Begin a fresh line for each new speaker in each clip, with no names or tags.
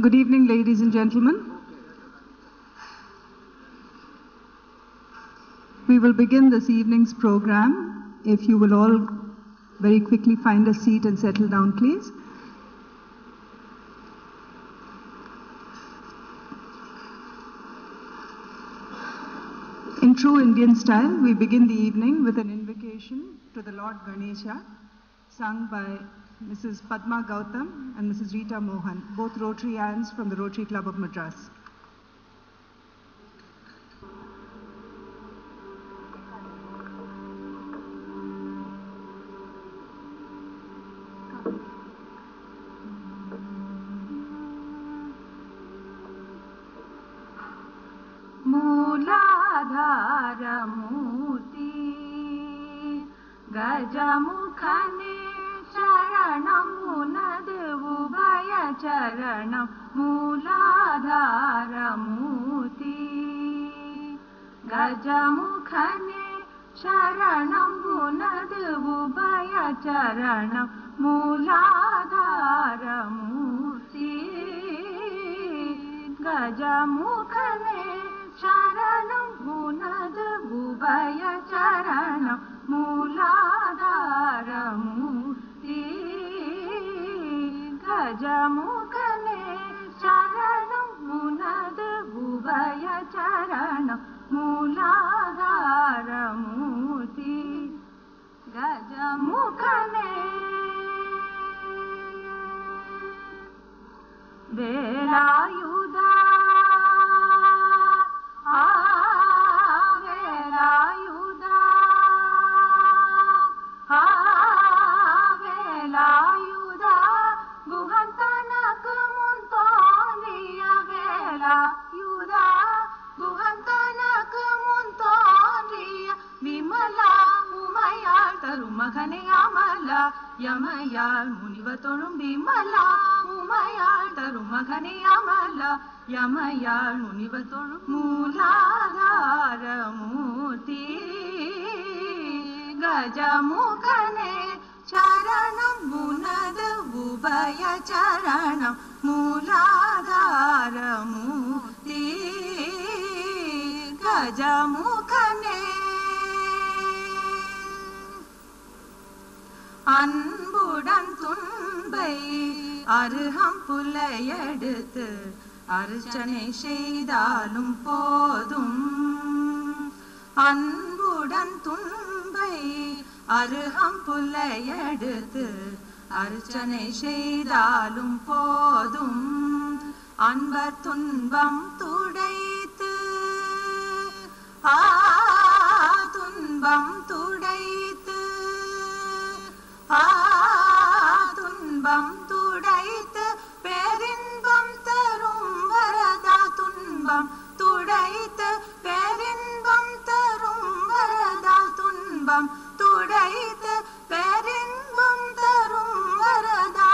Good evening, ladies and gentlemen. We will begin this evening's program. If you will all very quickly find a seat and settle down, please. In true Indian style, we begin the evening with an invocation to the Lord Ganesha, sung by Mrs. Padma Gautam and Mrs. Rita Mohan, both Rotarians from the Rotary Club of Madras.
Mooladharamurti Gajamukhane Charanam Munadvubhaya Charanam Mooladharamurti Gajamukhane Charanam Munadvubhaya Charanam Mooladharamurti Gajamukhane Charanam Munadvubhaya Charanam Mooladharamurti Gajamukhane Charanam Munadvubhaya Charanam Mooladharamurti Gajamukhane Velayuda Velayuda Velayuda Guhantanakumuntoriya Velayuda Guhantanakumuntoriya Vimala Umayal Tarumagane Amala Yamayal Munivatolum Vimala Umayal Tarumagane Amala Yamayal Munivatolum Mooladharamurti Gajamukhane Charanam Munadvubhaya Charanam Mooladharamurti Gajamukhane Anbudan Tunbai Arham Pulayeduthu Archane Seidalum Podum Anbudan Tunbai Arham Pulayeduthu Archane Seidalum Podum Anbar Tunbam Tudaitu Tunbam Tudaitu Tunbam Tudaitu Perinbam Tarum Varada Tunbam Tudaitu Perinbam Tarum Varada Tunbam Tudaitu Perinbam Tarum Varada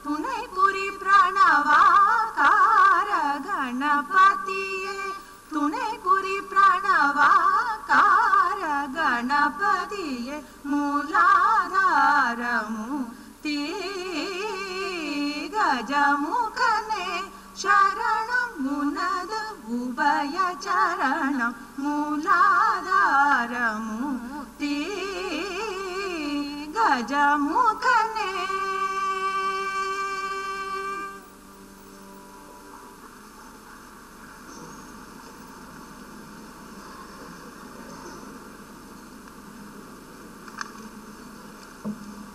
Tunai Puri Pranavakara Ganapatiye Tunai Puri Pranavakara Ganapatiye Mooladharamurti Gajamukhane Charanam Munadvubhaya Charanam Mooladharamurti Gajamukhane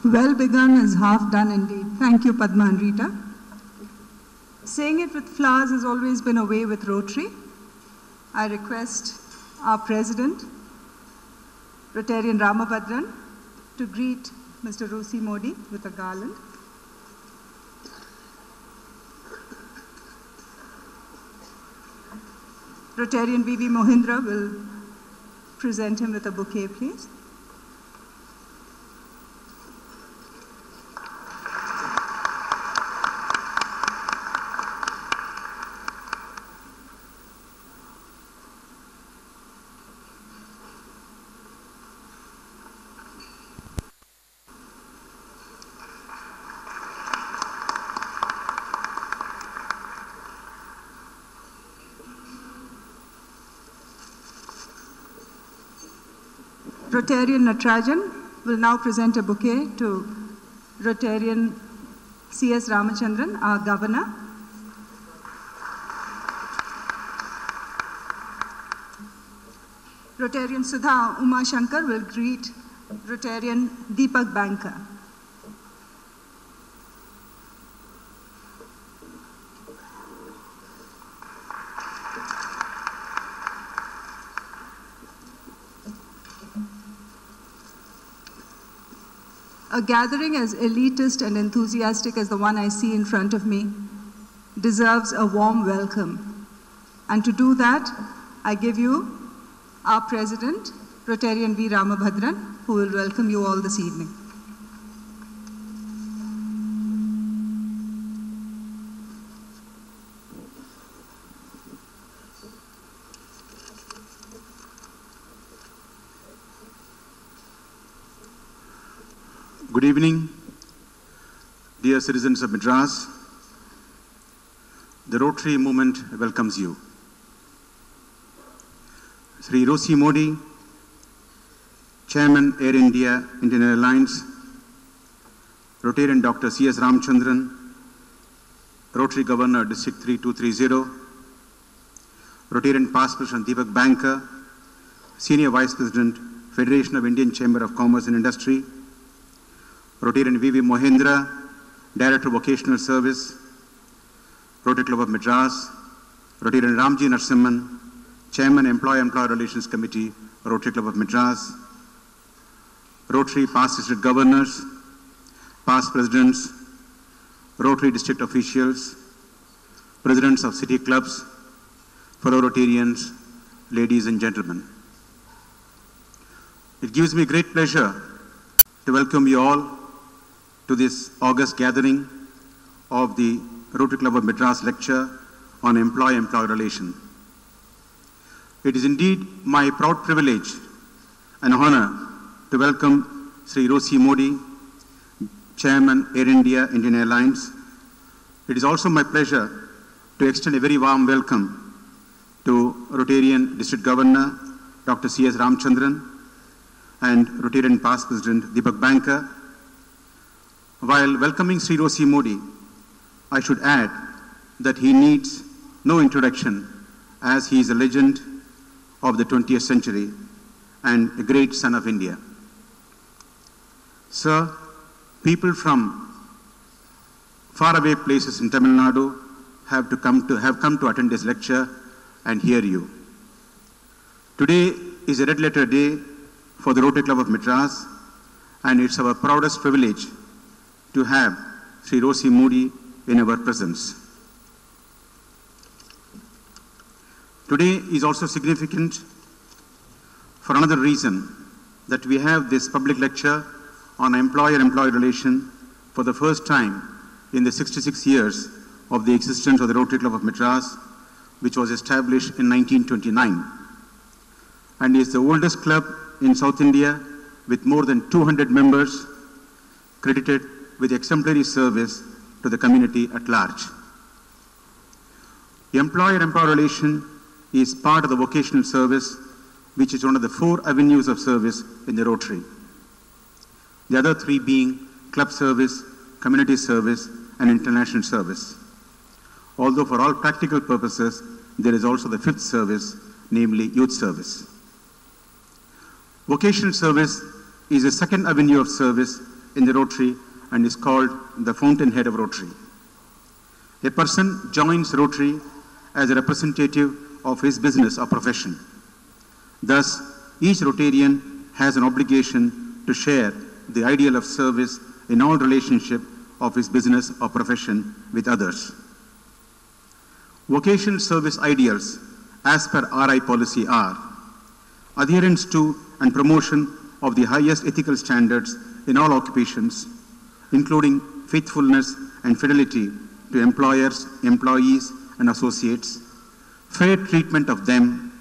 Well begun is half done indeed. Thank you, Padma and Rita. Saying it with flowers has always been a way with Rotary. I request our President, Rotarian Ramabhadran, to greet Mr. Russy Mody with a garland. Rotarian V.V. Mohindra will present him with a bouquet, please. Rotarian Natarajan will now present a bouquet to Rotarian C.S. Ramachandran, our Governor. Rotarian Sudha Uma Shankar will greet Rotarian Deepak Banker. A gathering as elitist and enthusiastic as the one I see in front of me deserves a warm welcome. And to do that, I give you our President, Rotarian V. Ramabhadran, who will welcome you all this evening.
Good evening, dear citizens of Madras. The Rotary movement welcomes you. Shri Russy Mody, Chairman Air India, Indian Airlines, Rotarian Dr. C.S. Ramachandran, Rotary Governor District 3230, Rotarian Past President Deepak Banker, Senior Vice President, Federation of Indian Chamber of Commerce and Industry, Rotarian V.V. Mohindra, Director Vocational Service, Rotary Club of Madras, Rotarian Ramji Narasimhan, Chairman Employer-Employer Relations Committee, Rotary Club of Madras, Rotary Past District Governors, Past Presidents, Rotary District Officials, Presidents of City Clubs, fellow Rotarians, ladies and gentlemen. It gives me great pleasure to welcome you all to this August gathering of the Rotary Club of Madras lecture on employer-employer relation. It is indeed my proud privilege and honor to welcome Shri Russy Mody, Chairman Air India, Indian Airlines. It is also my pleasure to extend a very warm welcome to Rotarian District Governor Dr. C.S. Ramachandran and Rotarian Past President Deepak Banker. While welcoming Shri Russy Mody, I should add that he needs no introduction as he is a legend of the 20th century and a great son of India. Sir, people from faraway places in Tamil Nadu have come to attend this lecture and hear you. Today is a red letter day for the Rotary Club of Madras, and it's our proudest privilege to have Shri Russy Mody in our presence. Today is also significant for another reason, that we have this public lecture on employer-employee relation for the first time in the 66 years of the existence of the Rotary Club of Madras, which was established in 1929, and is the oldest club in South India with more than 200 members, credited with exemplary service to the community at large. Employer-employer relation is part of the vocational service, which is one of the 4 avenues of service in the Rotary. The other 3 being club service, community service, and international service. Although for all practical purposes, there is also the 5th service, namely youth service. Vocational service is the 2nd avenue of service in the Rotary and is called the fountainhead of Rotary. A person joins Rotary as a representative of his business or profession. Thus, each Rotarian has an obligation to share the ideal of service in all relationship of his business or profession with others. Vocational service ideals as per RI policy are adherence to and promotion of the highest ethical standards in all occupations, including faithfulness and fidelity to employers, employees, and associates, fair treatment of them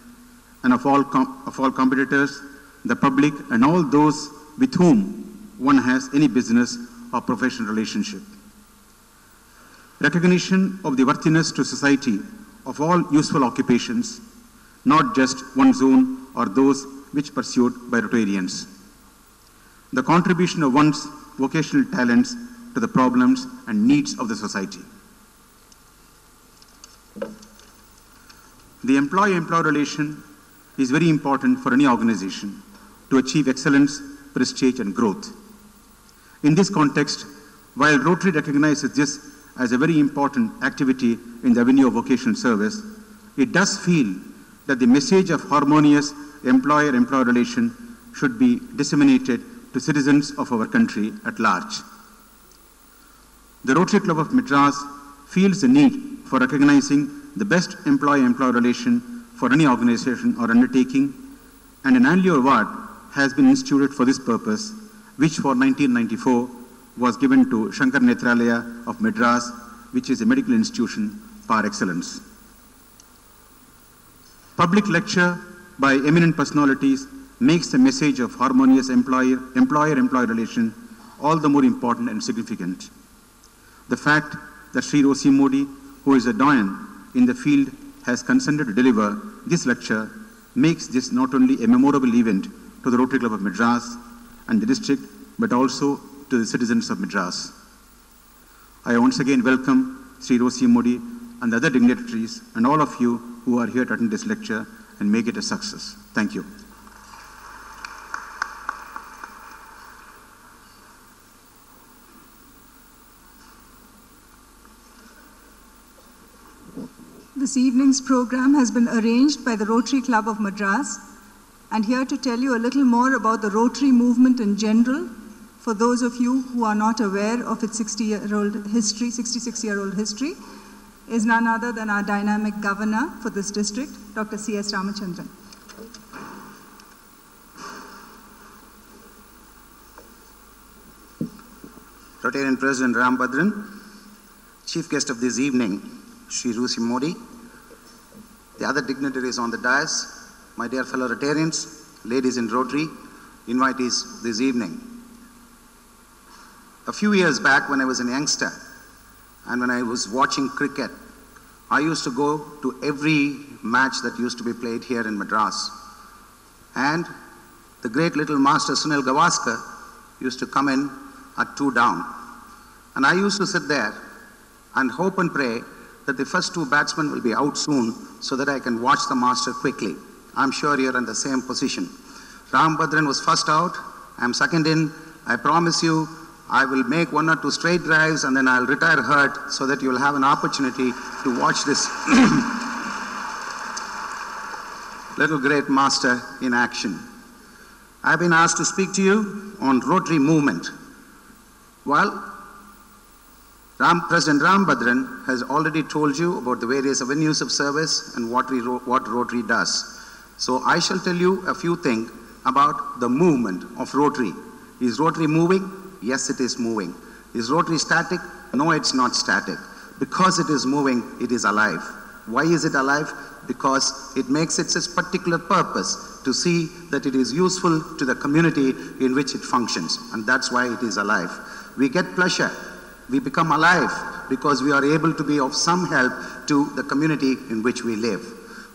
and of all competitors, the public, and all those with whom one has any business or professional relationship. Recognition of the worthiness to society of all useful occupations, not just one's own or those which pursued by Rotarians. The contribution of one's vocational talents to the problems and needs of the society. The employee-employer relation is very important for any organization to achieve excellence, prestige, and growth. In this context, while Rotary recognizes this as a very important activity in the avenue of vocational service, it does feel that the message of harmonious employer-employer relation should be disseminated to citizens of our country at large. The Rotary Club of Madras feels the need for recognizing the best employer-employer relation for any organization or undertaking, and an annual award has been instituted for this purpose, which for 1994 was given to Shankar Nethralaya of Madras, which is a medical institution par excellence. Public lecture by eminent personalities makes the message of harmonious employer-employer relation all the more important and significant. The fact that Shri Russy Mody, who is a doyen in the field, has consented to deliver this lecture makes this not only a memorable event to the Rotary Club of Madras and the district, but also to the citizens of Madras. I once again welcome Shri Russy Mody and the other dignitaries and all of you who are here to attend this lecture and make it a success. Thank you.
This evening's program has been arranged by the Rotary Club of Madras, and here to tell you a little more about the Rotary movement in general, for those of you who are not aware of its 66-year-old history, is none other than our dynamic governor for this district, Dr. C.S. Ramachandran.
Rotarian President Ram Bhadran, Chief Guest of this evening, Shri Russy Mody, the other dignitaries on the dais, my dear fellow Rotarians, ladies in Rotary, invitees this evening. A few years back when I was a youngster and when I was watching cricket, I used to go to every match that used to be played here in Madras. And the great little master Sunil Gavaskar used to come in at 2 down. And I used to sit there and hope and pray that the first 2 batsmen will be out soon so that I can watch the master quickly. I'm sure you're in the same position. Ram Bhadran was first out. I'm second in. I promise you, I will make 1 or 2 straight drives and then I'll retire hurt so that you'll have an opportunity to watch this little great master in action. I've been asked to speak to you on Rotary movement. Well, President Ram Bhadran has already told you about the various avenues of service and what Rotary does. So I shall tell you a few things about the movement of Rotary. Is Rotary moving? Yes, it is moving. Is Rotary static? No, it's not static. Because it is moving, it is alive. Why is it alive? Because it makes it its particular purpose to see that it is useful to the community in which it functions. And that's why it is alive. We get pleasure. We become alive because we are able to be of some help to the community in which we live.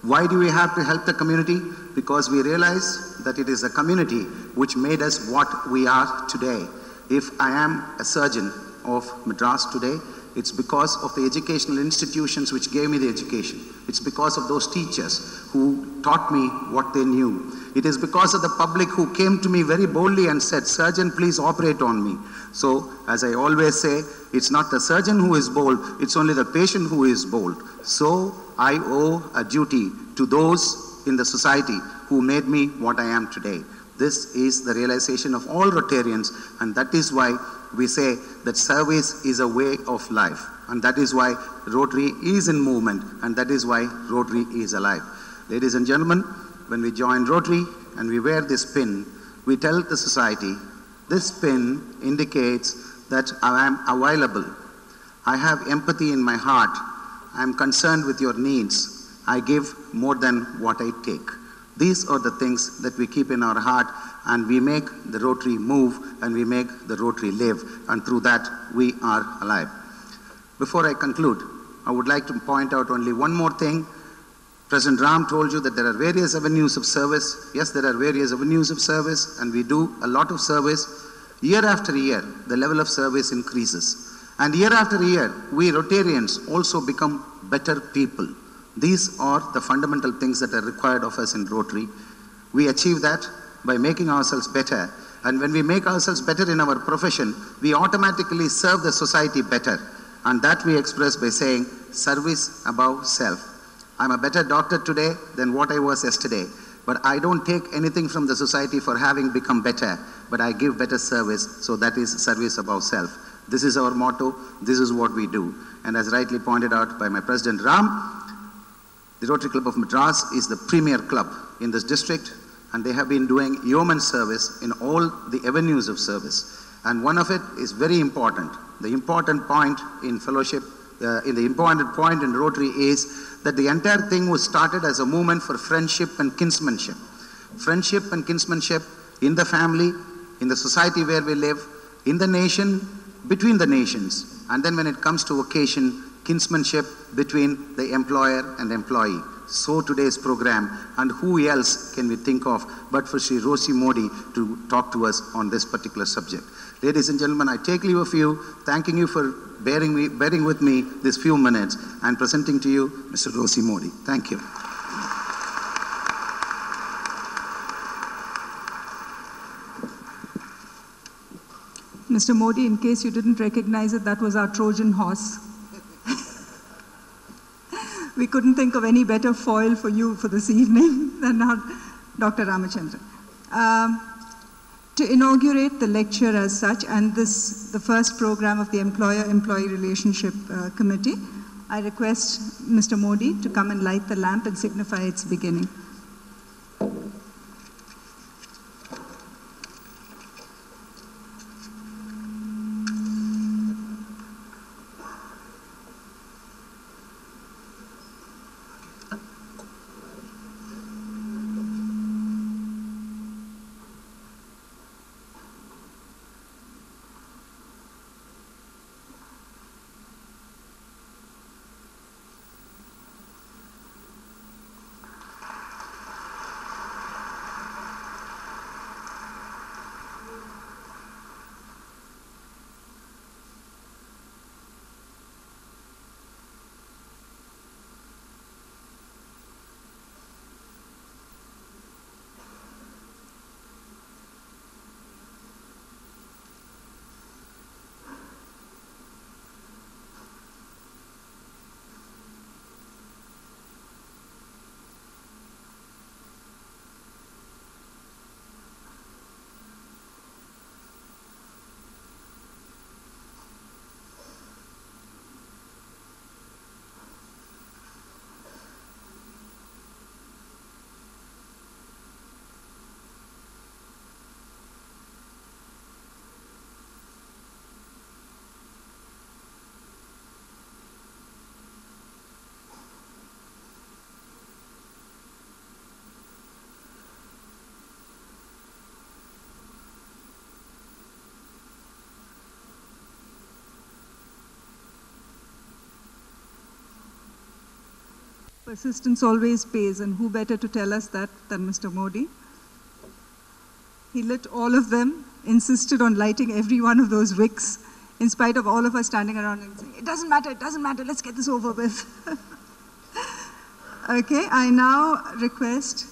Why do we have to help the community? Because we realize that it is the community which made us what we are today. If I am a surgeon of Madras today, it's because of the educational institutions which gave me the education. It's because of those teachers who taught me what they knew. It is because of the public who came to me very boldly and said, "Surgeon, please operate on me." So, as I always say, it's not the surgeon who is bold, it's only the patient who is bold. So, I owe a duty to those in the society who made me what I am today. This is the realization of all Rotarians, and that is why we say that service is a way of life. And that is why Rotary is in movement, and that is why Rotary is alive. Ladies and gentlemen, when we join Rotary and we wear this pin, we tell the society, this pin indicates that I am available. I have empathy in my heart. I am concerned with your needs. I give more than what I take. These are the things that we keep in our heart, and we make the Rotary move, and we make the Rotary live, and through that we are alive. Before I conclude, I would like to point out only one more thing. President Ram told you that there are various avenues of service. Yes, there are various avenues of service, and we do a lot of service. Year after year, the level of service increases. And year after year, we Rotarians also become better people. These are the fundamental things that are required of us in Rotary. We achieve that by making ourselves better. And when we make ourselves better in our profession, we automatically serve the society better. And that we express by saying, service above self. I'm a better doctor today than what I was yesterday. But I don't take anything from the society for having become better, but I give better service, so that is service above self. This is our motto, this is what we do. And as rightly pointed out by my President Ram, the Rotary Club of Madras is the premier club in this district, and they have been doing yeoman service in all the avenues of service. And one of it is very important. The important point in fellowship, the important point in Rotary is that the entire thing was started as a movement for friendship and kinsmanship. Friendship and kinsmanship in the family, in the society where we live, in the nation, between the nations. And then when it comes to occasion, kinsmanship between the employer and employee. So today's program, and who else can we think of but for Shri Russy Mody to talk to us on this particular subject. Ladies and gentlemen, I take leave of you, thanking you for bearing with me these few minutes, and presenting to you Mr. Russy Mody. Thank you.
Mr. Mody, in case you didn't recognize it, that was our Trojan horse. We couldn't think of any better foil for you for this evening than our Dr. Ramachandran. To inaugurate the lecture as such, and the first program of the Employer-Employee Relationship Committee, I request Mr. Mody to come and light the lamp and signify its beginning. Persistence always pays, and who better to tell us that than Mr. Mody? He lit all of them, insisted on lighting every one of those wicks, in spite of all of us standing around and saying, it doesn't matter, let's get this over with. Okay, I now request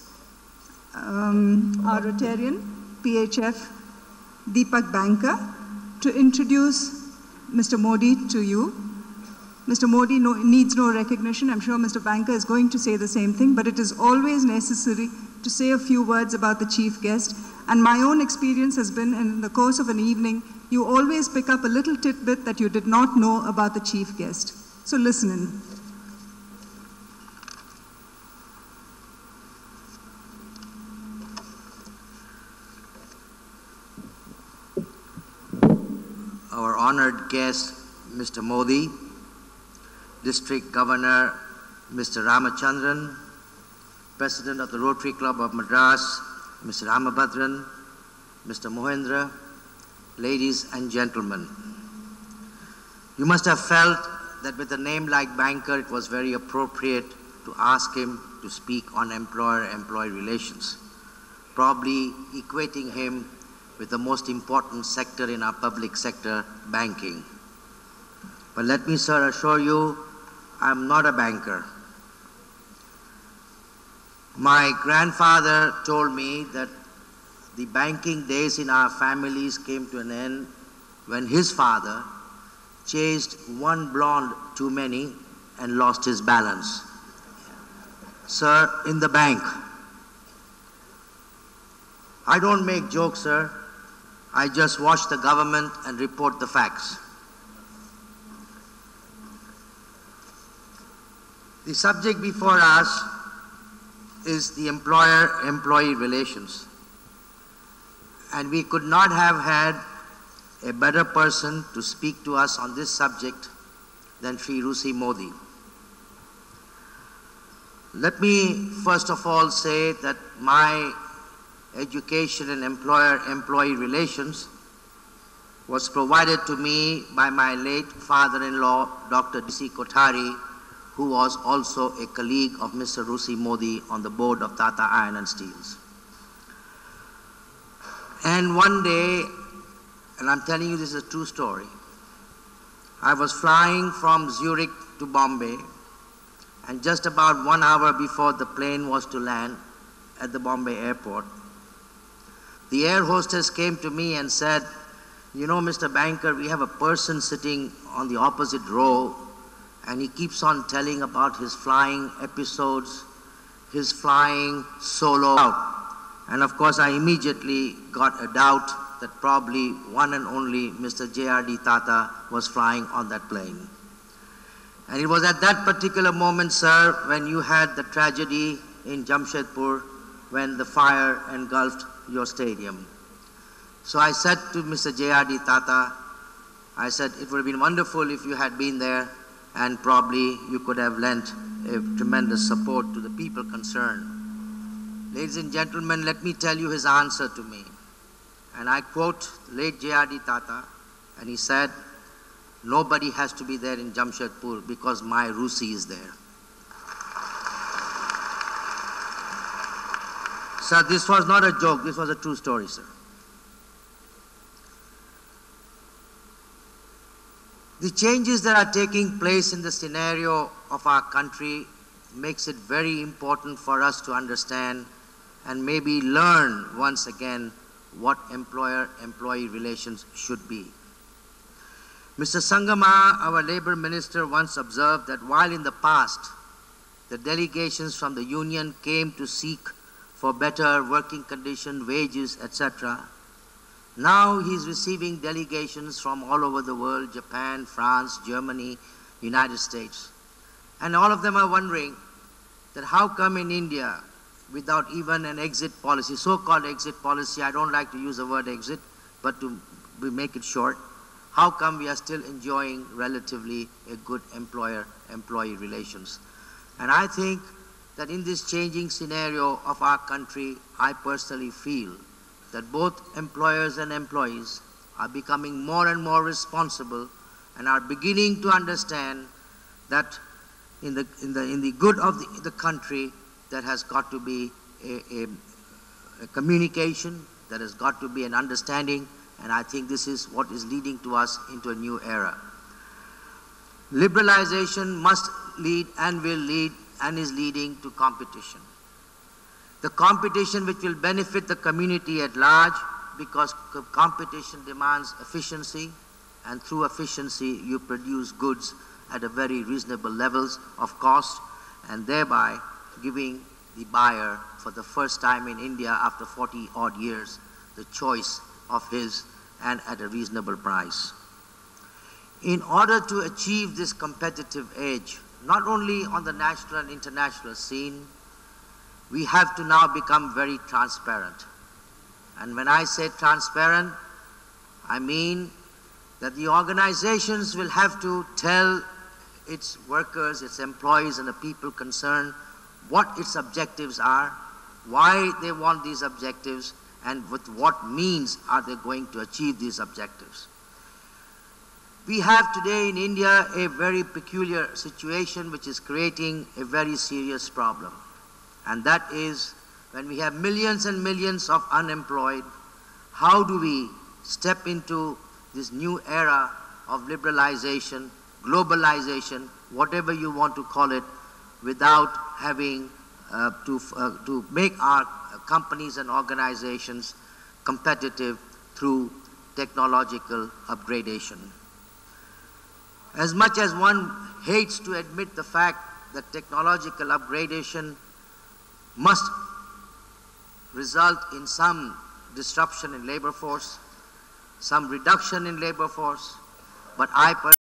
our Rotarian, PHF, Deepak Banker, to introduce Mr. Mody to you. Mr. Mody needs no recognition. I'm sure Mr. Banker is going to say the same thing, but it is always necessary to say a few words about the chief guest. And my own experience has been, in the course of an evening, you always pick up a little tidbit that you did not know about the chief guest. So listen in.
Our honored guest, Mr. Mody, District Governor, Mr. Ramachandran, President of the Rotary Club of Madras, Mr. Ramabhadran, Mr. Mohendra, ladies and gentlemen. You must have felt that with a name like Banker, it was very appropriate to ask him to speak on employer-employee relations, probably equating him with the most important sector in our public sector, banking. But let me, sir, assure you, I'm not a banker. My grandfather told me that the banking days in our families came to an end when his father chased one blonde too many and lost his balance. Sir, in the bank. I don't make jokes, sir. I just watch the government and report the facts. The subject before us is the employer-employee relations. And we could not have had a better person to speak to us on this subject than Shri Russy Mody. Let me first of all say that my education in employer-employee relations was provided to me by my late father-in-law, Dr. D.C. Kothari, who was also a colleague of Mr. Russy Mody on the board of Tata Iron and Steels. And one day, and I'm telling you this is a true story, I was flying from Zurich to Bombay, and just about 1 hour before the plane was to land at the Bombay airport, the air hostess came to me and said, "You know, Mr. Banker, we have a person sitting on the opposite row, and he keeps on telling about his flying episodes, his flying solo out." And of course, I immediately got a doubt that probably one and only Mr. J.R.D. Tata was flying on that plane. And it was at that particular moment, sir, when you had the tragedy in Jamshedpur, when the fire engulfed your stadium. So I said to Mr. J.R.D. Tata, I said, it would have been wonderful if you had been there, and probably you could have lent a tremendous support to the people concerned. Ladies and gentlemen, let me tell you his answer to me. And I quote late J.R.D. Tata, and he said, "Nobody has to be there in Jamshedpur because my Russy is there." Sir, this was not a joke, this was a true story, sir. The changes that are taking place in the scenario of our country makes it very important for us to understand and maybe learn once again what employer-employee relations should be. Mr. Sangama, our labor minister, once observed that while in the past the delegations from the union came to seek for better working conditions, wages, etc., now he's receiving delegations from all over the world, Japan, France, Germany, United States. And all of them are wondering that how come in India, without even an exit policy, so-called exit policy, I don't like to use the word exit, but to make it short, how come we are still enjoying relatively a good employer-employee relations? And I think that in this changing scenario of our country, I personally feel that both employers and employees are becoming more and more responsible and are beginning to understand that in the good of the country, there has got to be a communication, there has got to be an understanding, and I think this is what is leading to us into a new era. Liberalization must lead and will lead and is leading to competition. The competition which will benefit the community at large, because competition demands efficiency, and through efficiency you produce goods at a very reasonable levels of cost, and thereby giving the buyer, for the first time in India after 40 odd years, the choice of his and at a reasonable price. In order to achieve this competitive edge, not only on the national and international scene, we have to now become very transparent. And when I say transparent, I mean that the organizations will have to tell its workers, its employees, and the people concerned what its objectives are, why they want these objectives, and with what means are they going to achieve these objectives. We have today in India a very peculiar situation which is creating a very serious problem. And that is, when we have millions and millions of unemployed, how do we step into this new era of liberalization, globalization, whatever you want to call it, without having to make our companies and organizations competitive through technological upgradation. As much as one hates to admit the fact that technological upgradation must result in some disruption in labor force, some reduction in labor force, but I